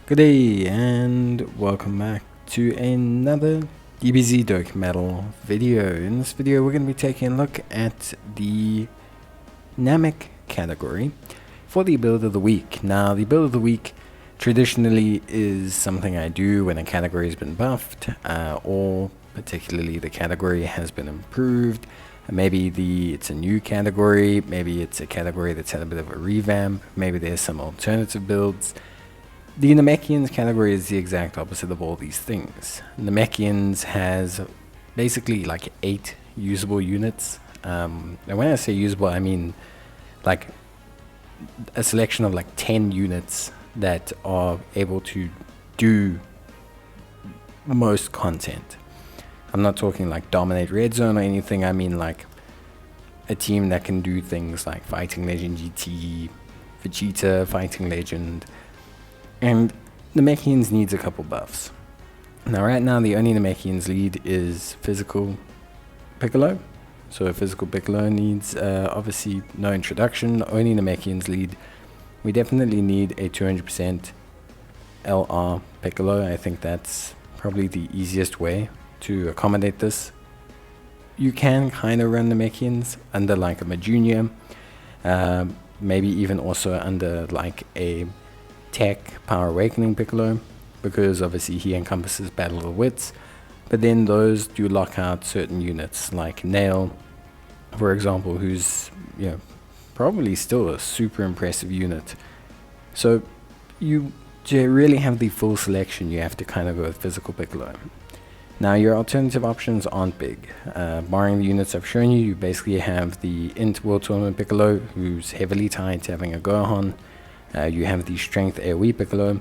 Good day and welcome back to another DBZ Dokkan Battle video. In this video we're going to be taking a look at the Namek category for the build of the week. Now the build of the week traditionally is something I do when a category has been buffed or particularly the category has been improved. Maybe it's a new category, maybe it's a category that's had a bit of a revamp, maybe there's some alternative builds. The Namekians category is the exact opposite of all these things. Namekians has basically like 8 usable units. And when I say usable, I mean like a selection of like 10 units that are able to do most content. I'm not talking like dominate red zone or anything. I mean like a team that can do things like Fighting Legend GT, Vegeta, Fighting Legend. And Namekians needs a couple buffs. Now right now the only Namekians lead is Physical Piccolo. So Physical Piccolo needs obviously no introduction. Only Namekians lead. We definitely need a 200% LR Piccolo. I think that's probably the easiest way to accommodate this. You can kind of run Namekians under like a Junior, maybe even also under like a Tech Power Awakening Piccolo, because obviously he encompasses Battle of Wits, but then those do lock out certain units like Nail, for example, who's probably still a super impressive unit. So to really have the full selection, you have to kind of go with Physical Piccolo. Now your alternative options aren't big. Barring the units I've shown you, you basically have the Int World Tournament Piccolo, who's heavily tied to having a Gohan. You have the Strength AoE Piccolo.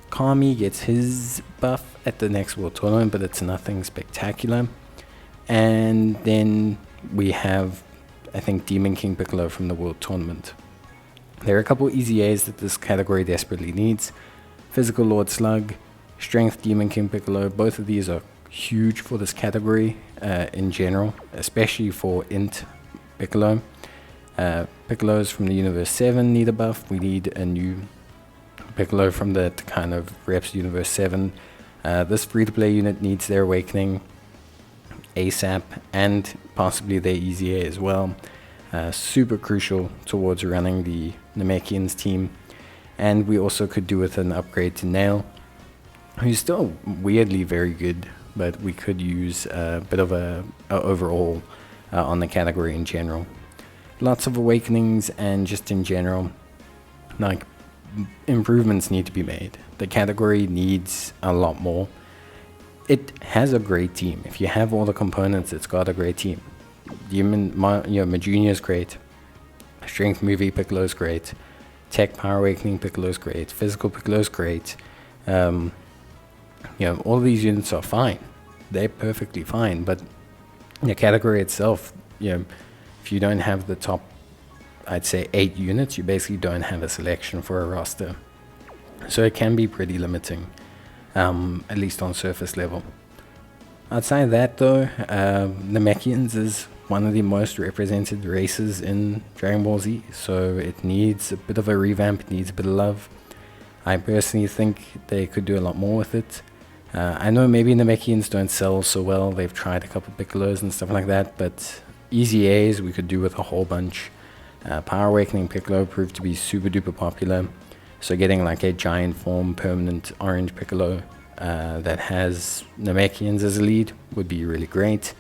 Kami gets his buff at the next World Tournament, but it's nothing spectacular. And then we have, I think, Demon King Piccolo from the World Tournament. There are a couple easy A's that this category desperately needs. Physical Lord Slug, Strength Demon King Piccolo. Both of these are huge for this category in general, especially for Int Piccolo. Piccolos from the Universe 7 need a buff. We need a new Piccolo from that kind of reps Universe 7. This free-to-play unit needs their awakening ASAP and possibly their Easy A as well. Super crucial towards running the Namekians team. And we also could do with an upgrade to Nail, who's still weirdly very good, but we could use a bit of a overhaul on the category in general. Lots of awakenings and just in general, like improvements need to be made. The category needs a lot more. It has a great team. If you have all the components, it's got a great team. Junior is great. Strength Movie Piccolo is great. Tech Power Awakening Piccolo is great. Physical Piccolo is great. All of these units are fine. They're perfectly fine. But the category itself, if you don't have the top, I'd say 8 units, you basically don't have a selection for a roster. So it can be pretty limiting, at least on surface level. Outside of that though, Namekians is one of the most represented races in Dragon Ball Z, so it needs a bit of a revamp, it needs a bit of love. I personally think they could do a lot more with it. I know maybe Namekians don't sell so well, they've tried a couple Piccolos and stuff like that, but Easy A's we could do with a whole bunch. Power Awakening Piccolo proved to be super duper popular, so getting like a giant form permanent orange Piccolo that has Namekians as a lead would be really great.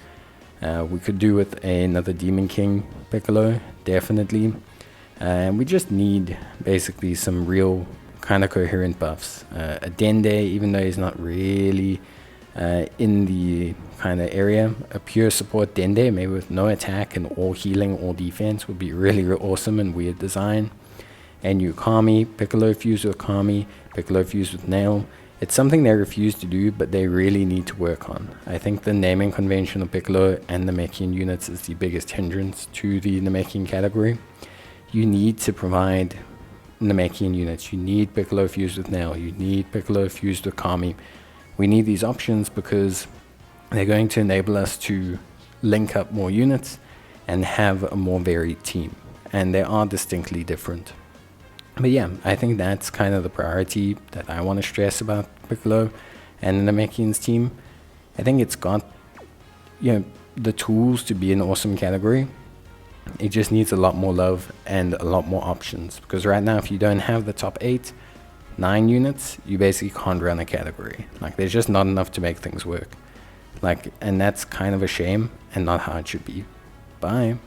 We could do with another Demon King Piccolo, definitely. And we just need basically some real kind of coherent buffs. A Dende, even though he's not really in the kind of area, a pure support Dende, maybe with no attack and all healing, all defense, would be really awesome and weird design. And you Kami, Piccolo fused with Kami, Piccolo fused with Nail. It's something they refuse to do, but they really need to work on. I think the naming convention of Piccolo and Namekian units is the biggest hindrance to the Namekian category. You need to provide Namekian units. You need Piccolo fused with Nail. You need Piccolo fused with Kami. We need these options because they're going to enable us to link up more units and have a more varied team. And they are distinctly different. But yeah, I think that's kind of the priority that I want to stress about Piccolo and the Namekians team. I think it's got, the tools to be an awesome category. It just needs a lot more love and a lot more options, because right now if you don't have the top 8, 9 units, you basically can't run a category. Like, there's just not enough to make things work. Like, and that's kind of a shame and not how it should be. Bye.